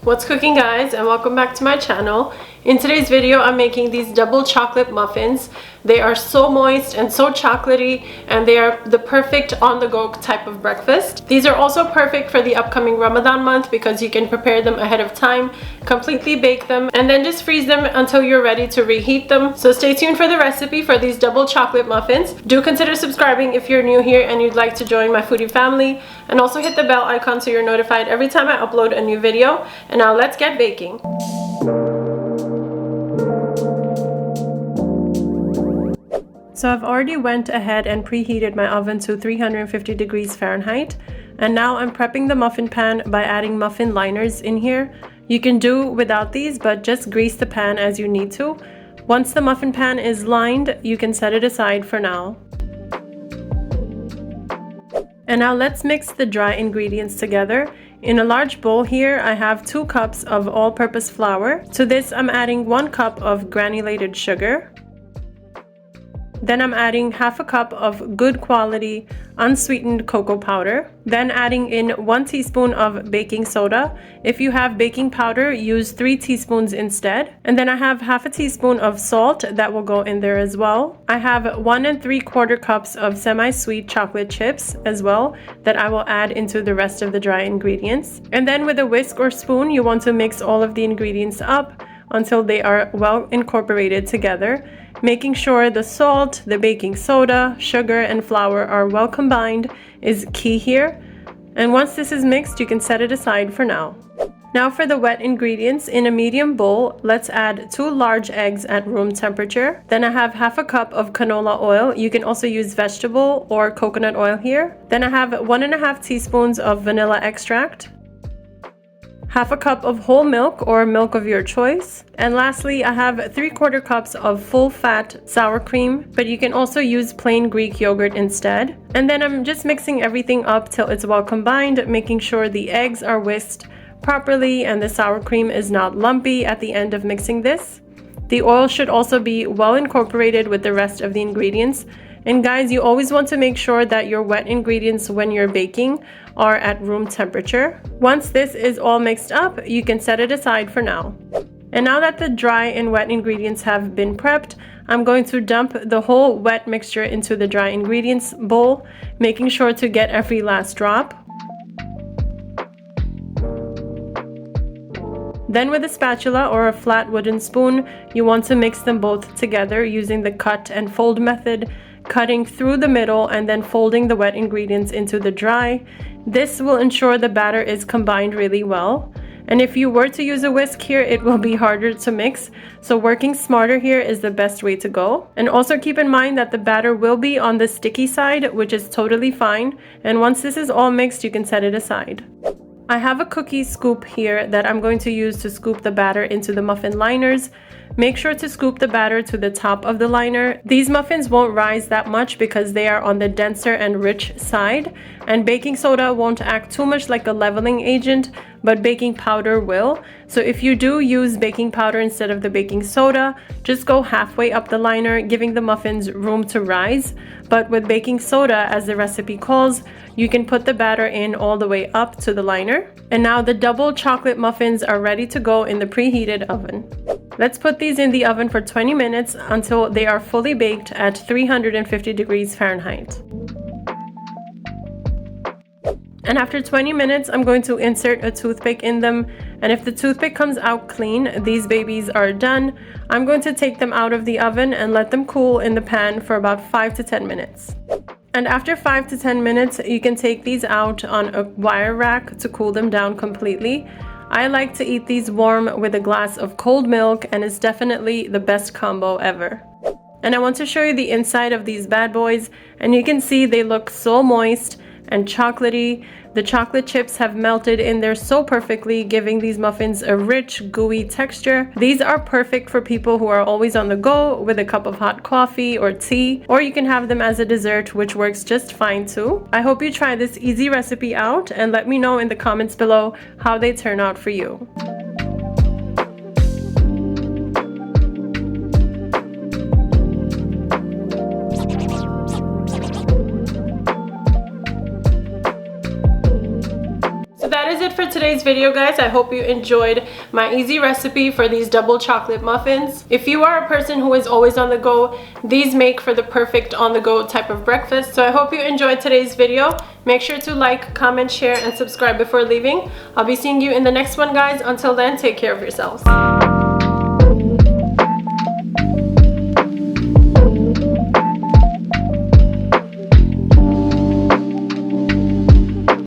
What's cooking, guys, and welcome back to my channel. In today's video I'm making these double chocolate muffins. They are so moist and so chocolatey, and they are the perfect on-the-go type of breakfast. These are also perfect for the upcoming Ramadan month because you can prepare them ahead of time, completely bake them, and then just freeze them until you're ready to reheat them. So stay tuned for the recipe for these double chocolate muffins. Do consider subscribing if you're new here and you'd like to join my foodie family, and also hit the bell icon so you're notified every time I upload a new video. And now let's get baking. So I've already went ahead and preheated my oven to 350 degrees Fahrenheit, and now I'm prepping the muffin pan by adding muffin liners in here. You can do without these, but just grease the pan as you need to. Once the muffin pan is lined, you can set it aside for now. And now let's mix the dry ingredients together. In a large bowl here, I have 2 cups of all-purpose flour. To this, I'm adding 1 cup of granulated sugar. Then I'm adding half a cup of good quality unsweetened cocoa powder. Then adding in 1 teaspoon of baking soda. If you have baking powder, use 3 teaspoons instead. And then I have half a teaspoon of salt that will go in there as well. I have 1 3/4 cups of semi-sweet chocolate chips as well that I will add into the rest of the dry ingredients. And then with a whisk or spoon, you want to mix all of the ingredients up until they are well incorporated together, making sure the salt, the baking soda, sugar, and flour are well combined is key here. And once this is mixed, you can set it aside for now. Now for the wet ingredients, in a medium bowl, let's add 2 large eggs at room temperature. Then I have half a cup of canola oil. You can also use vegetable or coconut oil here. Then I have 1½ teaspoons of vanilla extract, half a cup of whole milk or milk of your choice. And lastly, I have 3/4 cups of full fat sour cream, but you can also use plain Greek yogurt instead. And then I'm just mixing everything up till it's well combined, making sure the eggs are whisked properly and the sour cream is not lumpy at the end of mixing this. The oil should also be well incorporated with the rest of the ingredients. And guys, you always want to make sure that your wet ingredients when you're baking are at room temperature. Once this is all mixed up, you can set it aside for now. And now that the dry and wet ingredients have been prepped, I'm going to dump the whole wet mixture into the dry ingredients bowl, making sure to get every last drop. Then with a spatula or a flat wooden spoon, you want to mix them both together using the cut and fold method, cutting through the middle and then folding the wet ingredients into the dry. This will ensure the batter is combined really well. And if you were to use a whisk here, it will be harder to mix, so working smarter here is the best way to go. And also keep in mind that the batter will be on the sticky side, which is totally fine. And once this is all mixed, you can set it aside. I have a cookie scoop here that I'm going to use to scoop the batter into the muffin liners. Make sure to scoop the batter to the top of the liner. These muffins won't rise that much because they are on the denser and rich side, and baking soda won't act too much like a leveling agent, but baking powder will. So if you do use baking powder instead of the baking soda, just go halfway up the liner, giving the muffins room to rise. But with baking soda, as the recipe calls, you can put the batter in all the way up to the liner. And now the double chocolate muffins are ready to go in the preheated oven. Let's put these in the oven for 20 minutes until they are fully baked at 350 degrees Fahrenheit. And after 20 minutes, I'm going to insert a toothpick in them. And if the toothpick comes out clean, these babies are done. I'm going to take them out of the oven and let them cool in the pan for about 5 to 10 minutes. And after 5 to 10 minutes, you can take these out on a wire rack to cool them down completely. I like to eat these warm with a glass of cold milk, and it's definitely the best combo ever. And I want to show you the inside of these bad boys, and you can see they look so moist and chocolatey. The chocolate chips have melted in there so perfectly, giving these muffins a rich, gooey texture. These are perfect for people who are always on the go with a cup of hot coffee or tea, or you can have them as a dessert, which works just fine too. I hope you try this easy recipe out and let me know in the comments below how they turn out for you. for today's video, guys. I hope you enjoyed my easy recipe for these double chocolate muffins. If you are a person who is always on the go, these make for the perfect on-the-go type of breakfast. So I hope you enjoyed today's video. Make sure to like, comment, share, and subscribe before leaving. I'll be seeing you in the next one, guys. Until then, take care of yourselves.